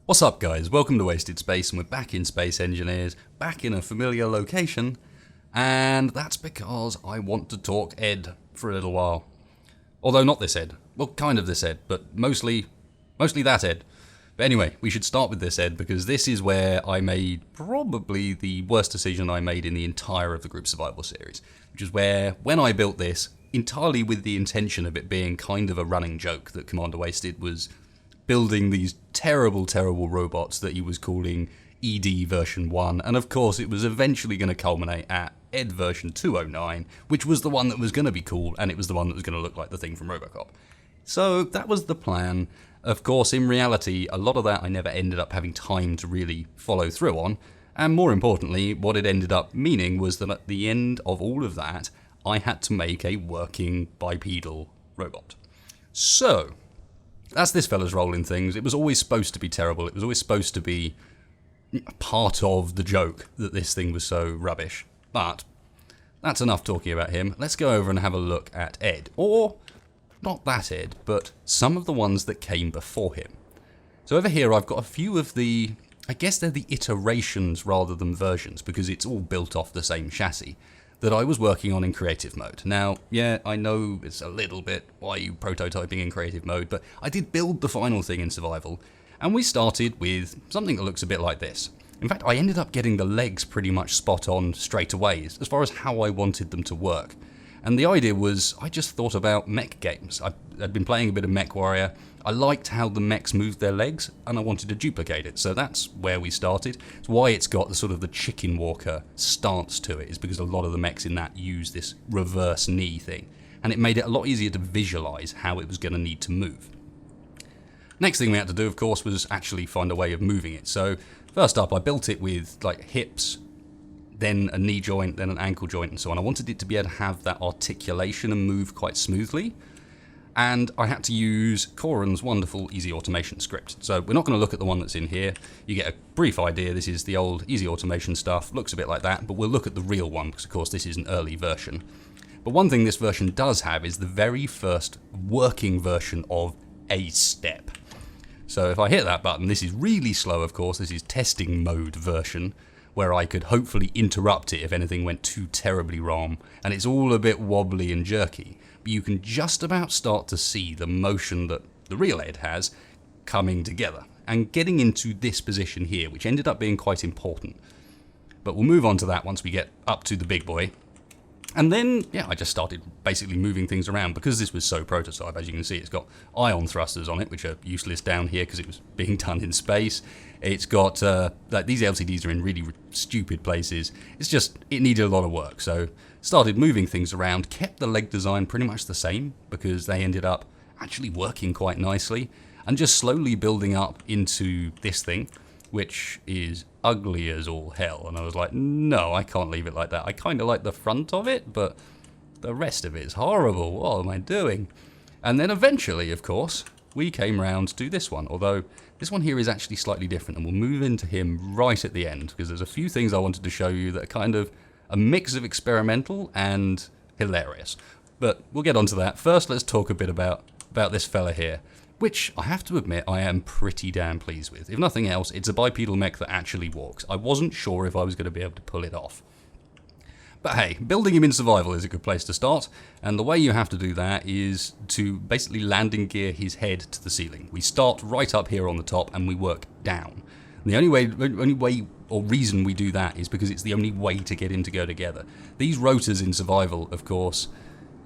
What's up guys, welcome to Wasted Space, and we're back in Space Engineers, back in a familiar location, and that's because I want to talk Ed for a little while. Although not this Ed, well kind of this Ed, but mostly that Ed. But anyway, we should start with this Ed, because this is where I made probably the worst decision I made in the entire of the group survival series, which is where, when I built this, entirely with the intention of it being kind of a running joke that Commander Wasted was building these terrible robots that he was calling ED version 1, and of course it was eventually going to culminate at Ed version 209, which was the one that was going to be cool, and it was the one that was going to look like the thing from Robocop. So that was the plan. Of course, in reality, a lot of that I never ended up having time to really follow through on, and more importantly, what it ended up meaning was that at the end of all of that, I had to make a working bipedal robot. So that's this fella's role in things. It was always supposed to be terrible. It was always supposed to be part of the joke that this thing was so rubbish. But that's enough talking about him. Let's go over and have a look at Ed. Or, not that Ed, but some of the ones that came before him. So over here I've got a few of the, I guess they're the iterations rather than versions, because it's all built off the same chassis, that I was working on in creative mode. Now, yeah, I know it's a little bit, why are you prototyping in creative mode, but I did build the final thing in survival, and we started with something that looks a bit like this. In fact, I ended up getting the legs pretty much spot on straight away, as far as how I wanted them to work. And the idea was, I just thought about mech games. I'd been playing a bit of Mech Warrior. I liked how the mechs moved their legs, and I wanted to duplicate it. So that's where we started. It's why it's got the sort of the chicken walker stance to it, is because a lot of the mechs in that use this reverse knee thing. And it made it a lot easier to visualize how it was going to need to move. Next thing we had to do, of course, was actually find a way of moving it. So first up, I built it with like hips, then a knee joint, then an ankle joint, and so on. I wanted it to be able to have that articulation and move quite smoothly. And I had to use Coran's wonderful Easy Automation script. So we're not going to look at the one that's in here. You get a brief idea. This is the old Easy Automation stuff. Looks a bit like that, but we'll look at the real one, because of course this is an early version. But one thing this version does have is the very first working version of a step. So if I hit that button, this is really slow, of course. This is testing mode version, where I could hopefully interrupt it if anything went too terribly wrong. And it's all a bit wobbly and jerky. But you can just about start to see the motion that the real Ed has coming together and getting into this position here, which ended up being quite important. But we'll move on to that once we get up to the big boy. And then, yeah, I just started basically moving things around because this was so prototype. As you can see, it's got ion thrusters on it, which are useless down here because it was being done in space. It's got, like, these LCDs are in really stupid places. It's just, it needed a lot of work. So started moving things around, kept the leg design pretty much the same because they ended up actually working quite nicely, and just slowly building up into this thing, which is ugly as all hell. And I was like, no, I can't leave it like that. I kind of like the front of it, but the rest of it is horrible. What am I doing? And then eventually, of course, we came round to this one, although this one here is actually slightly different, and we'll move into him right at the end, because there's a few things I wanted to show you that are kind of a mix of experimental and hilarious. But we'll get onto that. First, let's talk a bit about this fella here, which I have to admit I am pretty damn pleased with. If nothing else, it's a bipedal mech that actually walks. I wasn't sure if I was going to be able to pull it off. But hey, building him in survival is a good place to start, and the way you have to do that is to basically landing gear his head to the ceiling. We start right up here on the top and we work down. And the only way or reason we do that is because it's the only way to get him to go together. These rotors in survival, of course,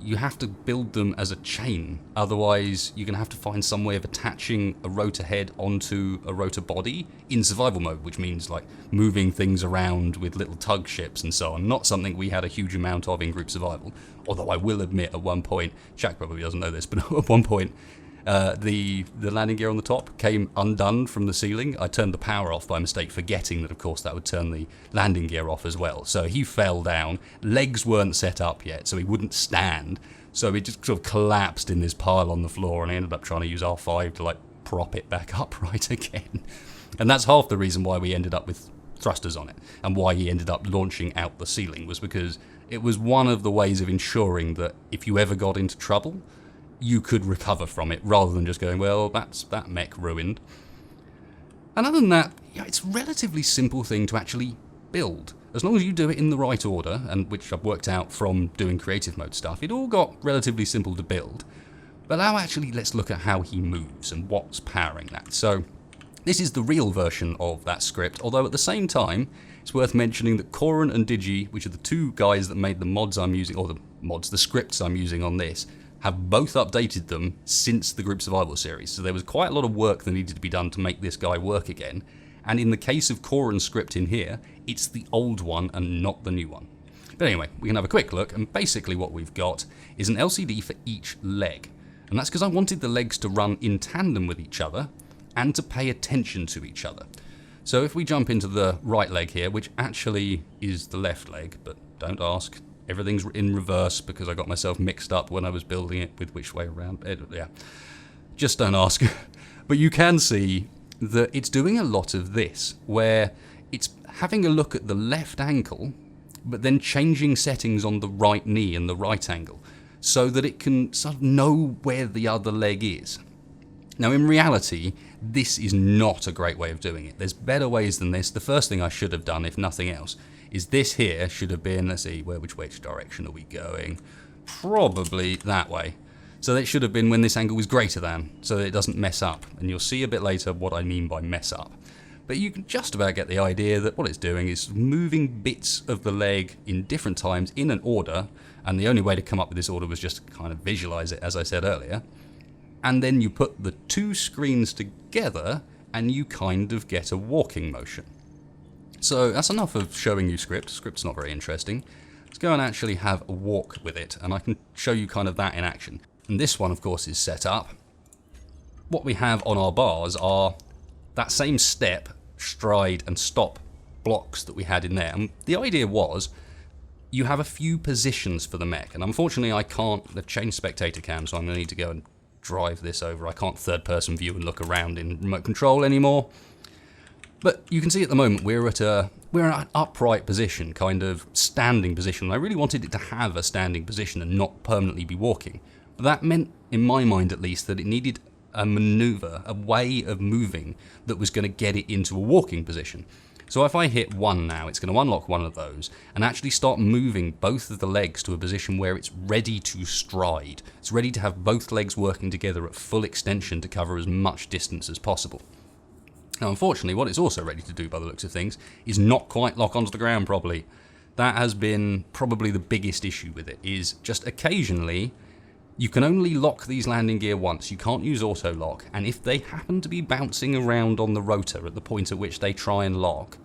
you have to build them as a chain. Otherwise, you're going to have to find some way of attaching a rotor head onto a rotor body in survival mode, which means like moving things around with little tug ships and so on. Not something we had a huge amount of in group survival. Although I will admit at one point, Jack probably doesn't know this, but at one point, the landing gear on the top came undone from the ceiling. I turned the power off by mistake, forgetting that of course that would turn the landing gear off as well. So he fell down, legs weren't set up yet, so he wouldn't stand. So he just sort of collapsed in this pile on the floor, and I ended up trying to use R5 to like prop it back upright again. And that's half the reason why we ended up with thrusters on it, and why he ended up launching out the ceiling, was because it was one of the ways of ensuring that if you ever got into trouble, you could recover from it, rather than just going, well, that's that mech ruined. And other than that, yeah, it's a relatively simple thing to actually build. As long as you do it in the right order, and which I've worked out from doing creative mode stuff, it all got relatively simple to build. But now actually let's look at how he moves and what's powering that. So this is the real version of that script, although at the same time, it's worth mentioning that Corin and Digi, which are the two guys that made the mods I'm using, or the scripts I'm using on this, have both updated them since the Group Survival series. So there was quite a lot of work that needed to be done to make this guy work again. And in the case of Corin's script in here, it's the old one and not the new one. But anyway, we can have a quick look, and basically what we've got is an LCD for each leg. And that's because I wanted the legs to run in tandem with each other and to pay attention to each other. So if we jump into the right leg here, which actually is the left leg, but don't ask, everything's in reverse because I got myself mixed up when I was building it with which way around. Yeah, just don't ask. But you can see that it's doing a lot of this, where it's having a look at the left ankle, but then changing settings on the right knee and the right ankle, so that it can sort of know where the other leg is. Now in reality, this is not a great way of doing it. There's better ways than this. The first thing I should have done, if nothing else, is this here should have been, let's see, which direction are we going? Probably that way. So it should have been when this angle is greater than, so that it doesn't mess up. And you'll see a bit later what I mean by mess up. But you can just about get the idea that what it's doing is moving bits of the leg in different times in an order, and the only way to come up with this order was just to kind of visualize it, as I said earlier. And then you put the two screens together, and you kind of get a walking motion. So that's enough of showing you script. Script's not very interesting. Let's go and actually have a walk with it, and I can show you kind of that in action. And this one, of course, is set up. What we have on our bars are that same step, stride, and stop blocks that we had in there. And the idea was, you have a few positions for the mech, and unfortunately I can't, they've changed spectator cam, so I'm going to need to go and drive this over. I can't third-person view and look around in remote control anymore. But you can see at the moment we're in an upright position, kind of standing position. I really wanted it to have a standing position and not permanently be walking. But that meant, in my mind at least, that it needed a maneuver, a way of moving that was going to get it into a walking position. So if I hit 1 now, it's going to unlock one of those and actually start moving both of the legs to a position where it's ready to stride. It's ready to have both legs working together at full extension to cover as much distance as possible. Now unfortunately, what it's also ready to do by the looks of things is not quite lock onto the ground properly. That has been probably the biggest issue with it, is just occasionally you can only lock these landing gear once. You can't use auto lock, and if they happen to be bouncing around on the rotor at the point at which they try and lock,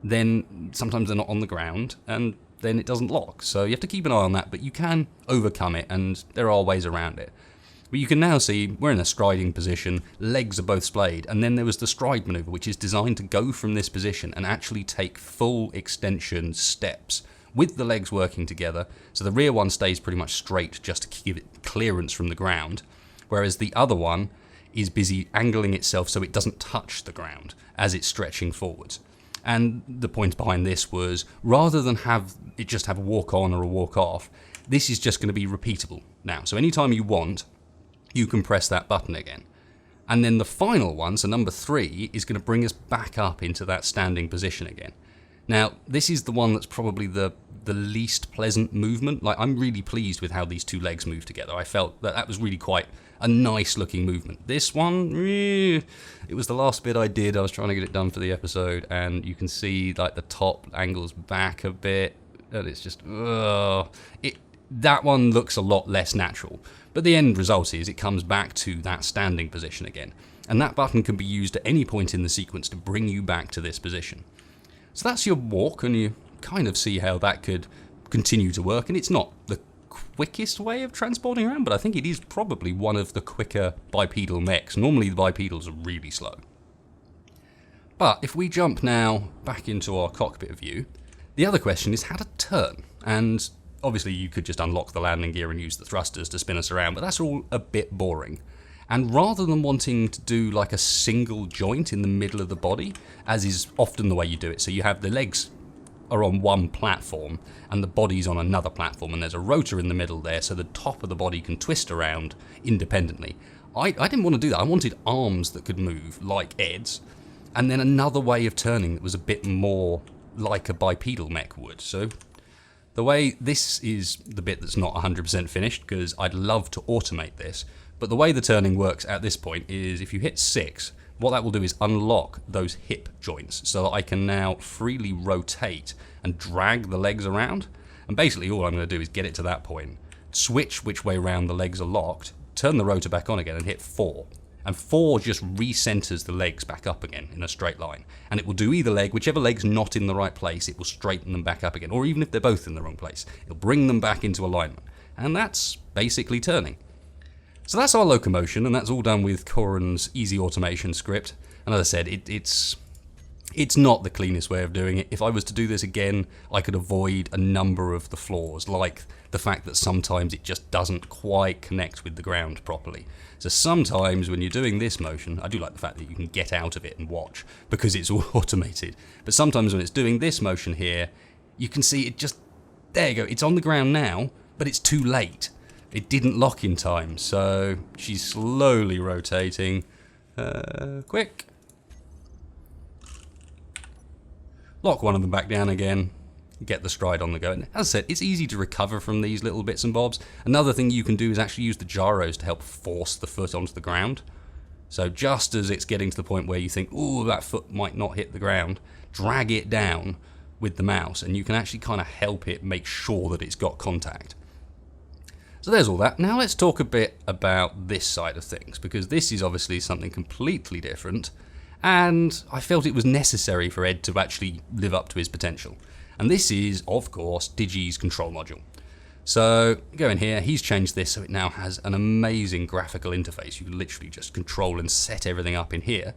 then sometimes they're not on the ground, and then it doesn't lock. So you have to keep an eye on that, but you can overcome it, and there are ways around it. But you can now see we're in a striding position, legs are both splayed, and then there was the stride maneuver, which is designed to go from this position and actually take full extension steps with the legs working together. So the rear one stays pretty much straight just to give it clearance from the ground, whereas the other one is busy angling itself so it doesn't touch the ground as it's stretching forwards. And the point behind this was, rather than have it just have a walk on or a walk off, this is just going to be repeatable now. So anytime you want, you can press that button again. And then the final one, so number 3, is going to bring us back up into that standing position again. Now, this is the one that's probably the least pleasant movement. Like, I'm really pleased with how these two legs move together. I felt that was really quite a nice looking movement. This one, it was the last bit I did. I was trying to get it done for the episode, and you can see like the top angles back a bit, and it's just, that one looks a lot less natural. But the end result is it comes back to that standing position again. And that button can be used at any point in the sequence to bring you back to this position. So that's your walk, and you kind of see how that could continue to work. And it's not the quickest way of transporting around, but I think it is probably one of the quicker bipedal mechs. Normally the bipedals are really slow. But if we jump now back into our cockpit view, the other question is how to turn. And obviously you could just unlock the landing gear and use the thrusters to spin us around, but that's all a bit boring. And rather than wanting to do like a single joint in the middle of the body, as is often the way you do it, so you have the legs are on one platform and the body's on another platform, and there's a rotor in the middle there so the top of the body can twist around independently. I didn't want to do that. I wanted arms that could move like Ed's, and then another way of turning that was a bit more like a bipedal mech would. So the way, this is the bit that's not 100% finished, because I'd love to automate this, but the way the turning works at this point is if you hit 6, what that will do is unlock those hip joints so that I can now freely rotate and drag the legs around. And basically all I'm going to do is get it to that point, switch which way around the legs are locked, turn the rotor back on again and hit 4. And 4 just recenters the legs back up again in a straight line. And it will do either leg, whichever leg's not in the right place, it will straighten them back up again. Or even if they're both in the wrong place, it'll bring them back into alignment. And that's basically turning. So that's our locomotion, and that's all done with Corin's easy automation script. And as I said, it's not the cleanest way of doing it. If I was to do this again, I could avoid a number of the flaws, like the fact that sometimes it just doesn't quite connect with the ground properly. So sometimes when you're doing this motion, I do like the fact that you can get out of it and watch, because it's all automated. But sometimes when it's doing this motion here, you can see it just, there you go, it's on the ground now, but it's too late. It didn't lock in time, so she's slowly rotating. Quick. Lock one of them back down again. Get the stride on the go. And as I said, it's easy to recover from these little bits and bobs. Another thing you can do is actually use the gyros to help force the foot onto the ground. So just as it's getting to the point where you think, oh, that foot might not hit the ground, drag it down with the mouse, and you can actually kind of help it make sure that it's got contact. So there's all that. Now let's talk a bit about this side of things, because this is obviously something completely different, and I felt it was necessary for Ed to actually live up to his potential. And this is, of course, Digi's control module. So go in here, he's changed this so it now has an amazing graphical interface. You can literally just control and set everything up in here.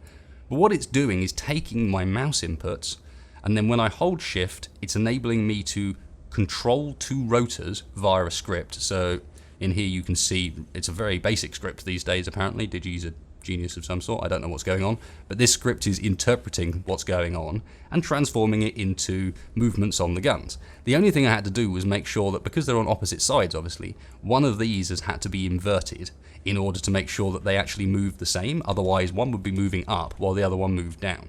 But what it's doing is taking my mouse inputs, and then when I hold shift, it's enabling me to control 2 rotors via a script. So in here you can see it's a very basic script these days apparently. Digi's a genius of some sort, I don't know what's going on, but this script is interpreting what's going on and transforming it into movements on the guns. The only thing I had to do was make sure that, because they're on opposite sides obviously, one of these has had to be inverted in order to make sure that they actually move the same, otherwise one would be moving up while the other one moved down.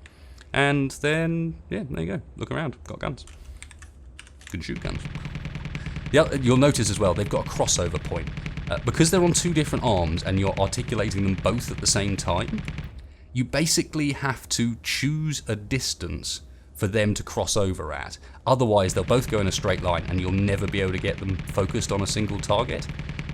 And then, yeah, there you go, look around, got guns. Can shoot guns. You'll notice as well, they've got a crossover point. Because they're on 2 different arms and you're articulating them both at the same time, you basically have to choose a distance for them to cross over at. Otherwise, they'll both go in a straight line and you'll never be able to get them focused on a single target.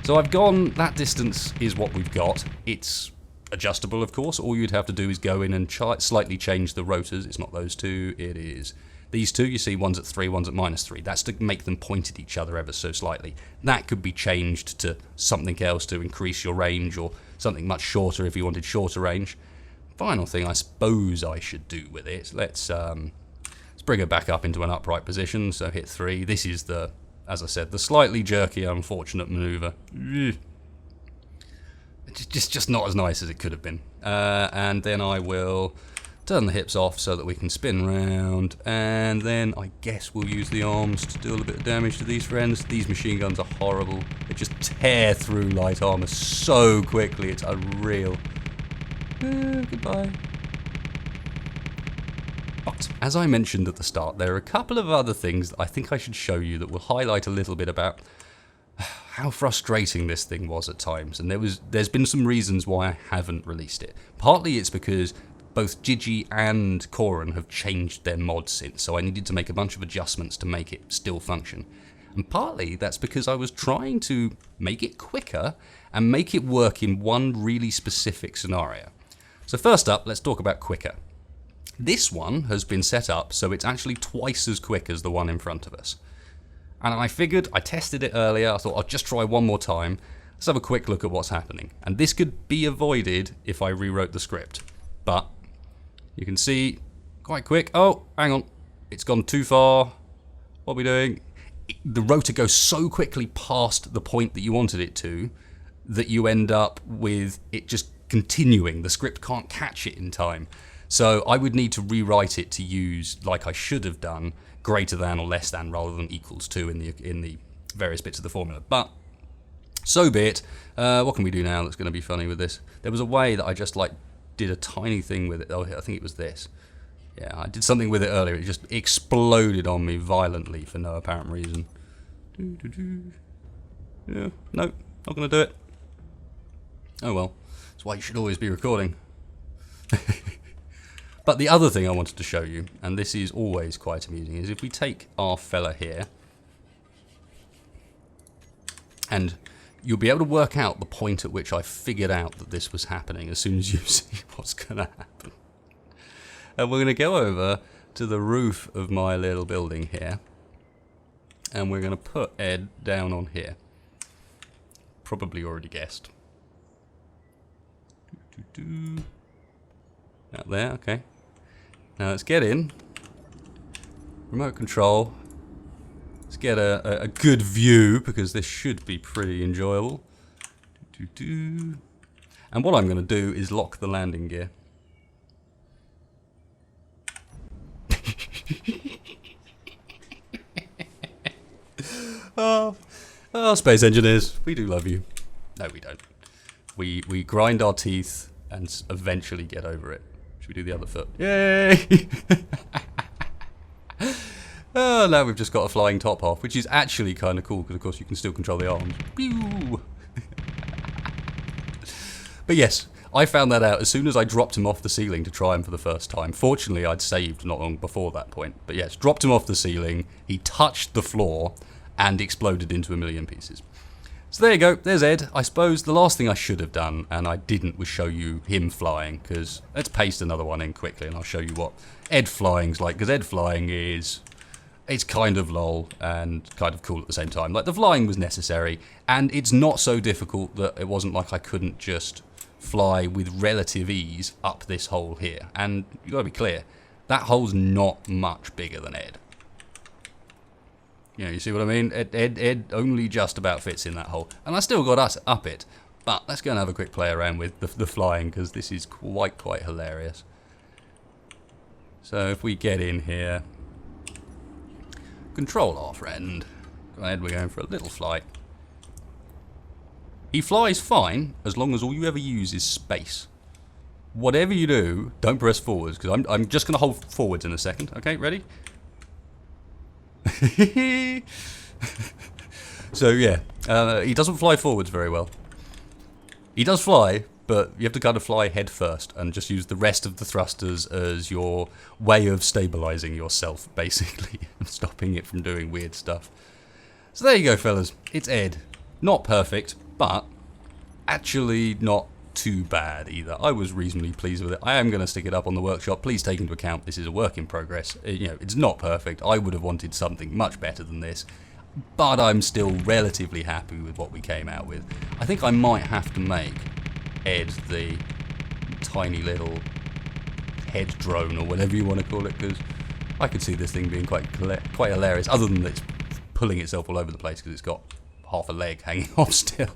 So I've gone, that distance is what we've got. It's adjustable, of course. All you'd have to do is go in and slightly change the rotors. It's not those 2, it is these 2. You see one's at 3, one's at -3. That's to make them point at each other ever so slightly. That could be changed to something else to increase your range, or something much shorter if you wanted shorter range. Final thing I suppose I should do with it, let's bring her back up into an upright position. So hit 3. This is the, as I said, the slightly jerky, unfortunate maneuver. It's just not as nice as it could have been. And then I will turn the hips off so that we can spin round, and then I guess we'll use the arms to do a little bit of damage to these friends. These machine guns are horrible. They just tear through light armor so quickly, it's unreal. Goodbye. But as I mentioned at the start, there are a couple of other things that I think I should show you that will highlight a little bit about how frustrating this thing was at times. And there's been some reasons why I haven't released it. Partly it's because both Digi and Corin have changed their mods since, so I needed to make a bunch of adjustments to make it still function. And partly that's because I was trying to make it quicker and make it work in one really specific scenario. So first up, let's talk about quicker. This one has been set up so it's actually twice as quick as the one in front of us. And I figured, I tested it earlier, I thought I'll just try one more time. Let's have a quick look at what's happening. And this could be avoided if I rewrote the script. But you can see, quite quick, oh, hang on, it's gone too far. What are we doing? The rotor goes so quickly past the point that you wanted it to, that you end up with it just continuing. The script can't catch it in time. So I would need to rewrite it to use, like I should have done, greater than or less than rather than equals to in the various bits of the formula. But so be it. What can we do now that's going to be funny with this? There was a way that I just like did a tiny thing with it. Oh, I think it was this. Yeah, I did something with it earlier. It just exploded on me violently for no apparent reason. Yeah, no, not going to do it. Oh well, that's why you should always be recording. But the other thing I wanted to show you, and this is always quite amusing, is if we take our fella here, and you'll be able to work out the point at which I figured out that this was happening as soon as you see what's going to happen. And we're going to go over to the roof of my little building here, and we're going to put Ed down on here. Probably already guessed. Out there, okay. Now let's get in. Remote control. Let's get a good view, because this should be pretty enjoyable. And what I'm going to do is lock the landing gear. Oh, space engineers, we do love you. No, we don't. We grind our teeth and eventually get over it. Should we do the other foot? Yay! Oh, now we've just got a flying top half, which is actually kind of cool, because of course you can still control the arms. Pew! But yes, I found that out as soon as I dropped him off the ceiling to try him for the first time. Fortunately, I'd saved not long before that point. But yes, dropped him off the ceiling, he touched the floor, and exploded into a million pieces. So there you go, there's Ed. I suppose the last thing I should have done, and I didn't, was show you him flying, because let's paste another one in quickly and I'll show you what Ed flying's like, because Ed flying is... it's kind of lol and kind of cool at the same time. Like, the flying was necessary, and it's not so difficult that it wasn't like I couldn't just fly with relative ease up this hole here. And you gotta be clear, that hole's not much bigger than Ed. You know, you see what I mean? Ed only just about fits in that hole. And I still got us up it. But let's go and have a quick play around with the flying, because this is quite hilarious. So if we get in here, control our friend. Go ahead, we're going for a little flight. He flies fine as long as all you ever use is space. Whatever you do, don't press forwards, because I'm just going to hold forwards in a second. Okay, ready? So yeah, he doesn't fly forwards very well. He does fly, but you have to kind of fly head first and just use the rest of the thrusters as your way of stabilizing yourself, basically, and stopping it from doing weird stuff. So there you go, fellas. It's Ed. Not perfect, but actually not too bad either. I was reasonably pleased with it. I am going to stick it up on the workshop. Please take into account this is a work in progress. You know, it's not perfect. I would have wanted something much better than this, but I'm still relatively happy with what we came out with. I think I might have to make Ed the tiny little head drone, or whatever you want to call it, because I could see this thing being quite hilarious, other than that it's pulling itself all over the place because it's got half a leg hanging off still.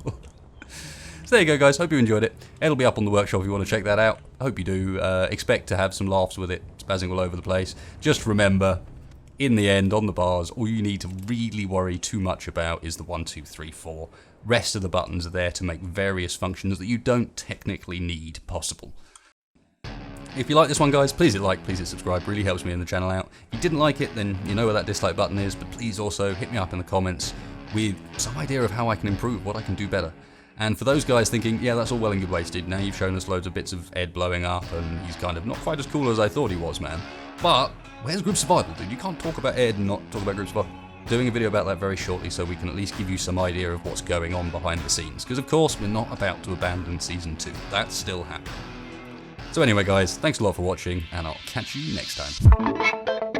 So there you go, guys. Hope you enjoyed it. It'll be up on the workshop if you want to check that out. I hope you do. Expect to have some laughs with it, spazzing all over the place. Just remember, in the end, on the bars, all you need to really worry too much about is the 1, 2, 3, 4. Rest of the buttons are there to make various functions that you don't technically need possible. If you like this one, guys, please hit like, please hit subscribe. Really helps me in the channel out. If you didn't like it, then you know where that dislike button is, but please also hit me up in the comments with some idea of how I can improve, what I can do better. And for those guys thinking, yeah, that's all well and good wasted, now you've shown us loads of bits of Ed blowing up, and he's kind of not quite as cool as I thought he was, man. But where's group survival, dude? You can't talk about Ed and not talk about group survival. Doing a video about that very shortly, so we can at least give you some idea of what's going on behind the scenes. Because of course, we're not about to abandon Season 2. That's still happening. So anyway, guys, thanks a lot for watching, and I'll catch you next time.